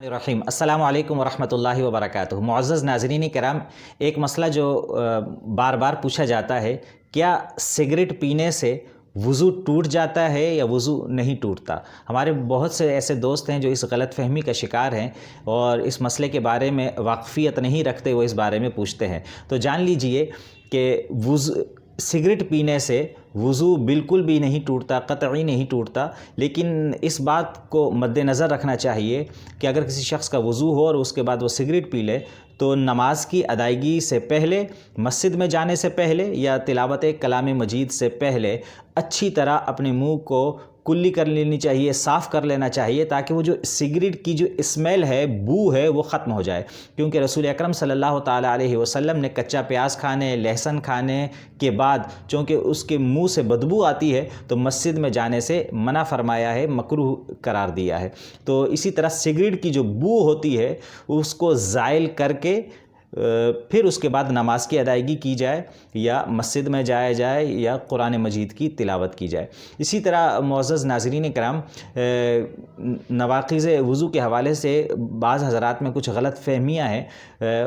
الرحیم السلام علیکم ورحمۃ اللہ وبرکاتہ۔ معزز ناظرین کرام، ایک مسئلہ جو بار بار پوچھا جاتا ہے، کیا سگریٹ پینے سے وضو ٹوٹ جاتا ہے یا وضو نہیں ٹوٹتا؟ ہمارے بہت سے ایسے دوست ہیں جو اس غلط فہمی کا شکار ہیں اور اس مسئلے کے بارے میں واقفیت نہیں رکھتے، وہ اس بارے میں پوچھتے ہیں۔ تو جان لیجئے کہ سگریٹ پینے سے وضو بالکل بھی نہیں ٹوٹتا، قطعی نہیں ٹوٹتا، لیکن اس بات کو مد نظر رکھنا چاہیے کہ اگر کسی شخص کا وضو ہو اور اس کے بعد وہ سگریٹ پی لے تو نماز کی ادائیگی سے پہلے، مسجد میں جانے سے پہلے یا تلاوت کلام مجید سے پہلے اچھی طرح اپنے منہ کو کلی کر لینی چاہیے، صاف کر لینا چاہیے، تاکہ وہ جو سگریٹ کی جو اسمیل ہے، بو ہے، وہ ختم ہو جائے۔ کیونکہ رسول اکرم صلی اللہ تعالیٰ علیہ وسلم نے کچا پیاز کھانے، لہسن کھانے کے بعد چونکہ اس کے منہ سے بدبو آتی ہے تو مسجد میں جانے سے منع فرمایا ہے، مکروہ قرار دیا ہے۔ تو اسی طرح سگریٹ کی جو بو ہوتی ہے اس کو زائل کر کے پھر اس کے بعد نماز کی ادائیگی کی جائے یا مسجد میں جایا جائے یا قرآن مجید کی تلاوت کی جائے۔ اسی طرح معزز ناظرین کرام، نواقض وضو کے حوالے سے بعض حضرات میں کچھ غلط فہمیاں ہیں،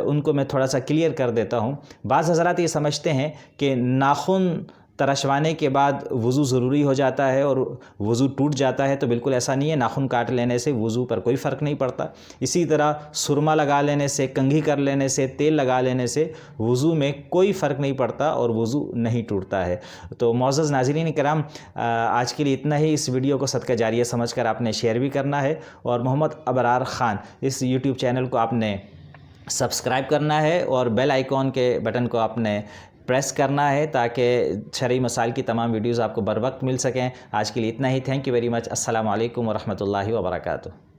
ان کو میں تھوڑا سا کلیئر کر دیتا ہوں۔ بعض حضرات یہ سمجھتے ہیں کہ ناخن ترشوانے کے بعد وضو ضروری ہو جاتا ہے اور وضو ٹوٹ جاتا ہے، تو بالکل ایسا نہیں ہے۔ ناخن کاٹ لینے سے وضو پر کوئی فرق نہیں پڑتا۔ اسی طرح سرما لگا لینے سے، کنگھی کر لینے سے، تیل لگا لینے سے وضو میں کوئی فرق نہیں پڑتا اور وضو نہیں ٹوٹتا ہے۔ تو معزز ناظرین کرام، آج کے لیے اتنا ہی۔ اس ویڈیو کو صدقہ جاریہ سمجھ کر آپ نے شیئر بھی کرنا ہے، اور محمد ابرار خان اس یوٹیوب چینل کو آپ نے سبسکرائب کرنا ہے اور بیل آئیکن کے بٹن کو آپ نے پریس کرنا ہے تاکہ شرعی مسائل کی تمام ویڈیوز آپ کو بر وقت مل سکیں۔ آج کے لیے اتنا ہی۔ Thank you very much. السلام علیکم ورحمۃ اللہ وبرکاتہ۔